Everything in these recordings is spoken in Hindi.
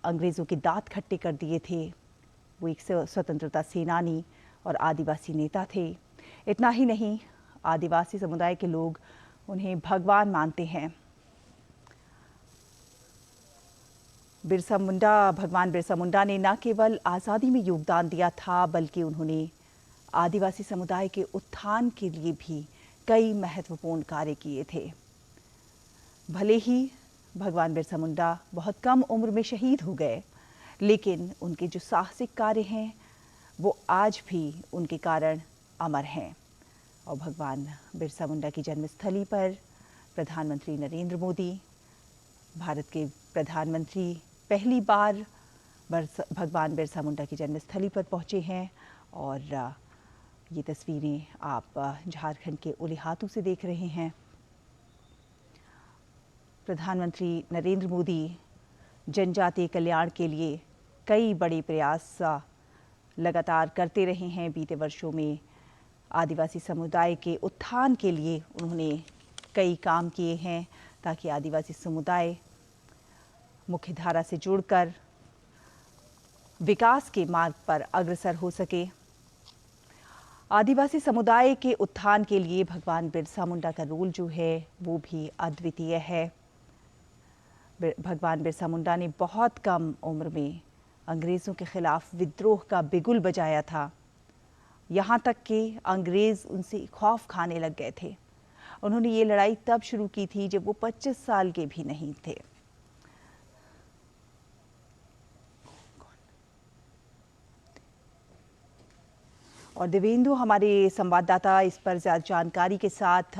अंग्रेजों के दांत खट्टे कर दिए थे। वो एक स्वतंत्रता सेनानी और आदिवासी नेता थे। इतना ही नहीं, आदिवासी समुदाय के लोग उन्हें भगवान मानते हैं। भगवान बिरसा मुंडा ने न केवल आज़ादी में योगदान दिया था, बल्कि उन्होंने आदिवासी समुदाय के उत्थान के लिए भी कई महत्वपूर्ण कार्य किए थे। भले ही भगवान बिरसा मुंडा बहुत कम उम्र में शहीद हो गए, लेकिन उनके जो साहसिक कार्य हैं वो आज भी उनके कारण अमर हैं। और भगवान बिरसा मुंडा की जन्मस्थली पर प्रधानमंत्री नरेंद्र मोदी, भारत के प्रधानमंत्री, पहली बार भगवान बिरसा मुंडा की जन्मस्थली पर पहुंचे हैं। और ये तस्वीरें आप झारखंड के उलिहातू से देख रहे हैं। प्रधानमंत्री नरेंद्र मोदी जनजातीय कल्याण के लिए कई बड़े प्रयास लगातार करते रहे हैं। बीते वर्षों में आदिवासी समुदाय के उत्थान के लिए उन्होंने कई काम किए हैं, ताकि आदिवासी समुदाय मुख्यधारा से जुड़कर विकास के मार्ग पर अग्रसर हो सके। आदिवासी समुदाय के उत्थान के लिए भगवान बिरसा मुंडा का रोल जो है वो भी अद्वितीय है। भगवान बिरसा मुंडा ने बहुत कम उम्र में अंग्रेज़ों के खिलाफ विद्रोह का बिगुल बजाया था। यहाँ तक कि अंग्रेज़ उनसे खौफ खाने लग गए थे। उन्होंने ये लड़ाई तब शुरू की थी जब वो 25 साल के भी नहीं थे। और देवेंदु, हमारे संवाददाता इस पर ज़्यादा जानकारी के साथ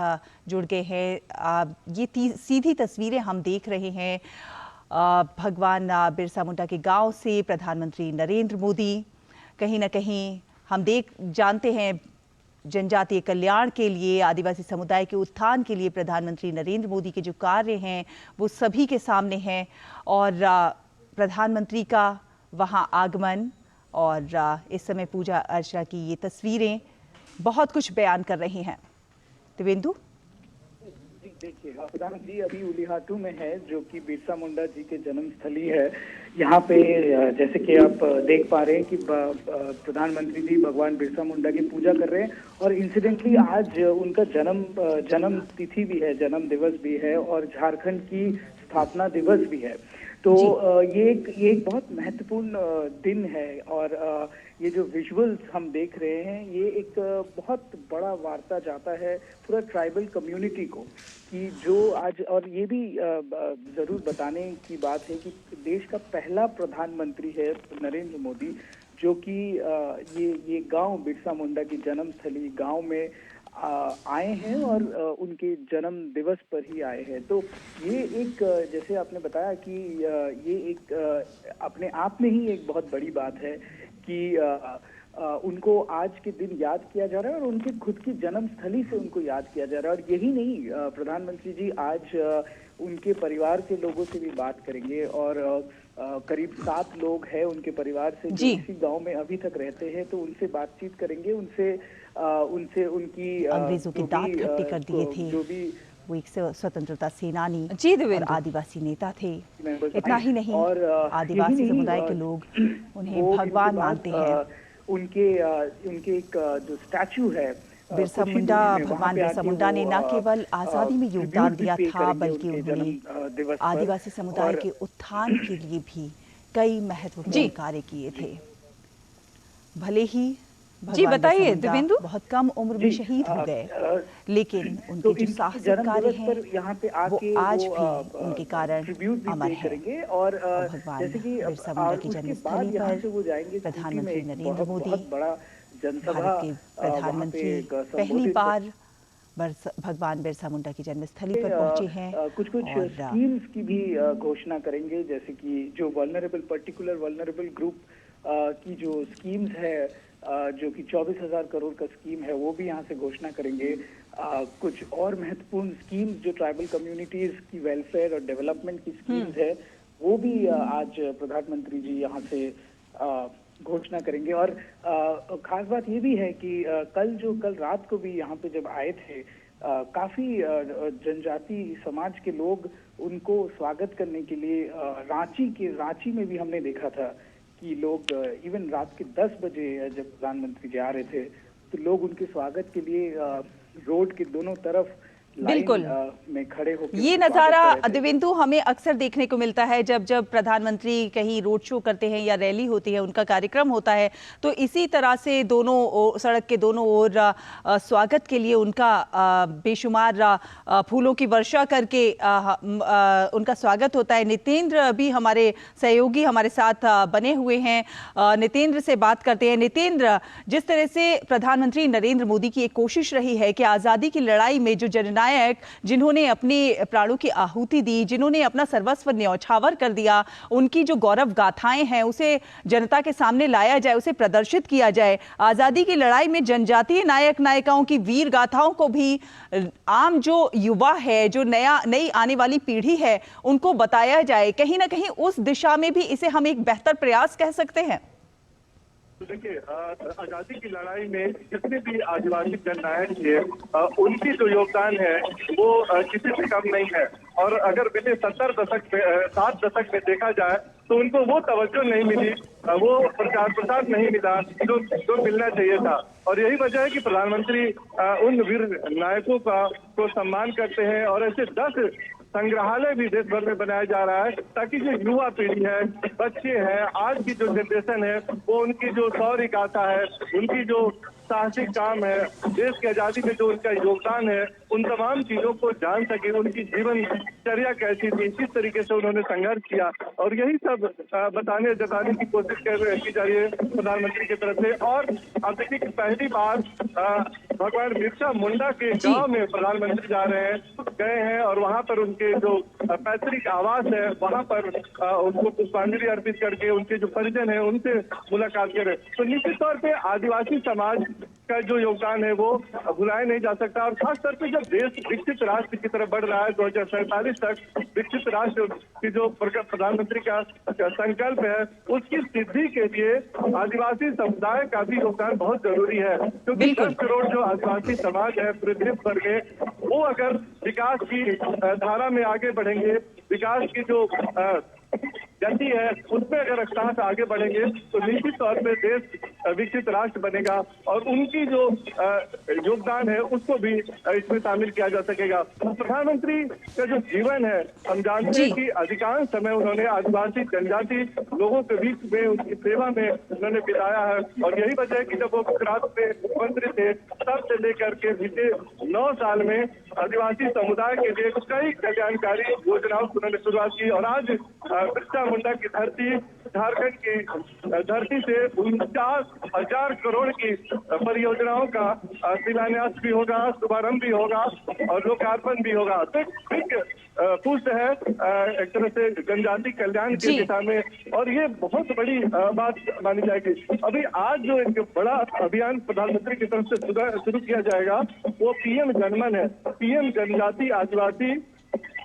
जुड़ गए हैं। ये सीधी तस्वीरें हम देख रहे हैं भगवान बिरसा मुंडा के गांव से प्रधानमंत्री नरेंद्र मोदी। कहीं ना कहीं हम जानते हैं जनजातीय कल्याण के लिए, आदिवासी समुदाय के उत्थान के लिए प्रधानमंत्री नरेंद्र मोदी के जो कार्य हैं वो सभी के सामने हैं। और प्रधानमंत्री का वहां आगमन और इस समय पूजा अर्चना की ये तस्वीरें बहुत कुछ बयान कर रही हैं। देवेंदु, देखिए, प्रधानमंत्री अभी उलिहाटू में है, जो कि बिरसा मुंडा जी के जन्मस्थली है। यहाँ पे जैसे कि आप देख पा रहे हैं कि प्रधानमंत्री जी भगवान बिरसा मुंडा की पूजा कर रहे हैं। और इंसिडेंटली आज उनका जन्म तिथि भी है, जन्म दिवस भी है और झारखंड की स्थापना दिवस भी है। तो ये एक बहुत महत्वपूर्ण दिन है। और ये जो विजुअल्स हम देख रहे हैं, ये एक बहुत बड़ा वार्ता जाता है पूरा ट्राइबल कम्युनिटी को, कि जो आज, और ये भी जरूर बताने की बात है कि देश का पहला प्रधानमंत्री है नरेंद्र मोदी, जो कि ये गांव बिरसा मुंडा की जन्मस्थली गांव में आए हैं और उनके जन्म दिवस पर ही आए हैं। तो ये एक, जैसे आपने बताया कि ये एक अपने आप में ही एक बहुत बड़ी बात है कि उनको आज के दिन याद किया जा रहा है और उनके खुद की जन्मस्थली से उनको याद किया जा रहा है। और यही नहीं, प्रधानमंत्री जी आज उनके परिवार के लोगों से भी बात करेंगे। और करीब 7 लोग हैं उनके परिवार से जो इसी गांव में अभी तक रहते हैं, तो उनसे बातचीत करेंगे, उनसे उनकी अंग्रेजों के दांत खट्टे कर दिए थे। जो भी वो एक स्वतंत्रता सेनानी और आदिवासी नेता थे। इतना ही नहीं, और आदिवासी समुदाय के लोग उन्हें भगवान मानते हैं। उनके एक जो स्टैचू है भगवान बिरसा मुंडा ने न केवल आज़ादी में योगदान दिया था, बल्कि उन्होंने आदिवासी समुदाय के उत्थान के लिए भी कई महत्वपूर्ण कार्य किए थे। भले ही बताइए देवेंदु, बहुत कम उम्र में शहीद हो गए, लेकिन उनके जो साहसिक कार्य हैं वो आज भी उनके कारण अमर हैं। और भगवान बिरसा मुंडा की जन्मस्थली पर प्रधानमंत्री नरेंद्र मोदी, भारत के प्रधानमंत्री, पहली बार भगवान बिरसा मुंडा की जन्मस्थली पर पहुंचे हैं। कुछ स्कीम्स की भी घोषणा करेंगे, जैसे कि जो पर्टिकुलर वल्नरेबल ग्रुप की जो स्कीम्स है, जो कि 24,000 करोड़ का स्कीम है, वो भी यहाँ से घोषणा करेंगे। कुछ और महत्वपूर्ण स्कीम्स जो ट्राइबल कम्युनिटीज की वेलफेयर और डेवलपमेंट की स्कीम्स है, वो भी आज प्रधानमंत्री जी यहाँ से घोषणा करेंगे। और खास बात ये भी है कि कल रात को भी यहाँ पे जब आए थे काफी जनजाति समाज के लोग उनको स्वागत करने के लिए रांची में भी हमने देखा था कि लोग इवन रात के 10 बजे जब प्रधानमंत्री जी आ रहे थे तो लोग उनके स्वागत के लिए रोड के दोनों तरफ बिल्कुल में खड़े होकर ये नजारा दिव्येंदु हमें अक्सर देखने को मिलता है जब जब प्रधानमंत्री कहीं रोड शो करते हैं या रैली होती है, उनका कार्यक्रम होता है, तो इसी तरह से दोनों सड़क के दोनों ओर स्वागत के लिए उनका बेशुमार फूलों की वर्षा करके उनका स्वागत होता है। नितेंद्र भी हमारे सहयोगी हमारे साथ बने हुए हैं, नितेंद्र से बात करते हैं। नितेंद्र, जिस तरह से प्रधानमंत्री नरेंद्र मोदी की एक कोशिश रही है कि आजादी की लड़ाई में जो जननायक जिन्होंने अपने प्राणों की आहुति दी, जिन्होंने अपना सर्वस्व न्यौछावर कर दिया, उनकी जो गौरव गाथाएं हैं उसे जनता के सामने लाया जाए, उसे प्रदर्शित किया जाए। आजादी की लड़ाई में जनजातीय नायक नायिकाओं की वीर गाथाओं को भी आम जो युवा है, जो नई आने वाली पीढ़ी है, उनको बताया जाए। कहीं ना कहीं उस दिशा में भी इसे हम एक बेहतर प्रयास कह सकते हैं। देखिए, आजादी की लड़ाई में जितने भी आदिवासी जननायक थे उनकी जो योगदान है वो किसी से कम नहीं है। और अगर बीते 7 दशक में देखा जाए तो उनको वो तवज्जो नहीं मिली, वो प्रचार प्रसार नहीं मिला जो मिलना चाहिए था। और यही वजह है कि प्रधानमंत्री उन वीर नायकों का को सम्मान करते हैं और ऐसे 10 संग्रहालय भी देश भर में बनाया जा रहा है ताकि जो युवा पीढ़ी है, बच्चे हैं, आज की जो जनरेशन है, वो उनकी जो शौर्य गाथा है, उनकी जो साहसिक काम है, देश की आजादी में जो उनका योगदान है, उन तमाम चीजों को जान सके। उनकी जीवनचर्या कैसी थी, किस तरीके से उन्होंने संघर्ष किया, और यही सब जताने की कोशिश की जा रही है प्रधानमंत्री की तरफ से। और आप देखिए कि पहली बार भगवान बिरसा मुंडा के गांव में प्रधानमंत्री गए हैं और वहां पर उनके जो पैतृक आवास है वहां पर उनको पुष्पांजलि अर्पित करके उनके जो परिजन है उनसे मुलाकात करें। तो निश्चित तौर पे आदिवासी समाज का जो योगदान है वो भुलाया नहीं जा सकता। और खासतौर पे जब देश विकसित राष्ट्र की तरफ बढ़ रहा है, 2047 तक विकसित राष्ट्र की जो प्रधानमंत्री का संकल्प है, उसकी सिद्धि के लिए आदिवासी समुदाय का भी योगदान बहुत जरूरी है। क्योंकि 10 करोड़ जो आदिवासी समाज है पूरे देश भर में, वो अगर विकास की धारा में आगे बढ़ेंगे, विकास की जो गति है उसमें अगर रफ्तार से आगे बढ़ेंगे तो निश्चित तौर पे देश विकसित राष्ट्र बनेगा और उनकी जो योगदान है उसको भी इसमें शामिल किया जा सकेगा। प्रधानमंत्री का जो जीवन है, हम जानते हैं कि अधिकांश समय उन्होंने आदिवासी जनजाति लोगों के बीच में उनकी सेवा में उन्होंने बिताया है। और यही वजह है कि जब वो गुजरात में मुख्यमंत्री थे तब से लेकर के बीते 9 साल में आदिवासी समुदाय के लिए कई कल्याणकारी योजनाओं की उन्होंने शुरुआत की। और आज बिरसा मुंडा की धरती, झारखंड की धरती से 49,000 करोड़ की परियोजनाओं का शिलान्यास भी होगा, शुभारंभ भी होगा और लोकार्पण भी होगा। तो एक पुष्ट है एक तरह से जनजाति कल्याण की दिशा में, और ये बहुत बड़ी बात मानी जाएगी। अभी आज जो एक बड़ा अभियान प्रधानमंत्री की तरफ से शुरू किया जाएगा वो पीएम जनमन है। पीएम जनजाति आदिवासी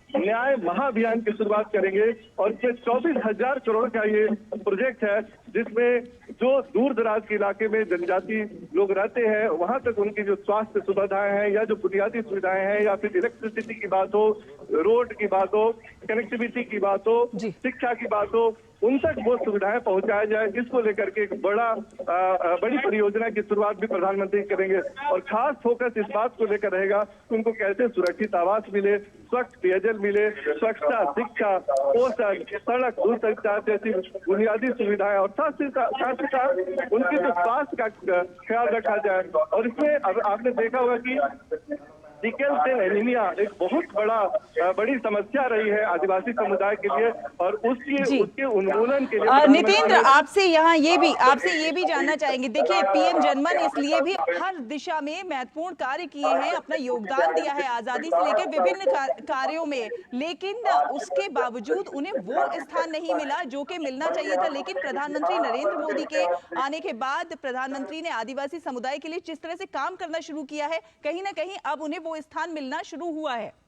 न्याय महाअभियान की शुरुआत करेंगे और इसमें 24,000 करोड़ का ये प्रोजेक्ट है, जिसमें जो दूर दराज के इलाके में जनजाति लोग रहते हैं वहां तक उनकी जो स्वास्थ्य सुविधाएं हैं या जो बुनियादी सुविधाएं हैं या फिर इलेक्ट्रिसिटी की बात हो, रोड की बात हो, कनेक्टिविटी की बात हो, शिक्षा की बात हो, उन तक वो सुविधाएं पहुंचाया जाए। इसको लेकर के एक बड़ी परियोजना की शुरुआत भी प्रधानमंत्री करेंगे और खास फोकस इस बात को लेकर रहेगा कि उनको कैसे सुरक्षित आवास मिले, स्वच्छ पेयजल मिले, स्वच्छता, शिक्षा, पोषण, सड़क, दूरसंचार जैसी बुनियादी सुविधाएं और साथ ही साथ उनके जो स्वास्थ्य का ख्याल रखा जाए। और इसमें अब आपने देखा होगा कि सिकल सेल एनीमिया एक बहुत बड़ी समस्या रही है आदिवासी समुदाय के लिए और उसके उन्मूलन के लिए नितेंद्र आपसे ये भी जानना चाहेंगे। देखिए, पीएम जनमन इसलिए भी हर दिशा में महत्वपूर्ण कार्य किए हैं, अपना योगदान दिया है आजादी से लेकर विभिन्न कार्यों में, लेकिन उसके बावजूद उन्हें वो स्थान नहीं मिला जो कि मिलना चाहिए था। लेकिन प्रधानमंत्री नरेंद्र मोदी के आने के बाद प्रधानमंत्री ने आदिवासी समुदाय के लिए जिस तरह से काम करना शुरू किया है, कहीं ना कहीं अब उन्हें वो स्थान मिलना शुरू हुआ है।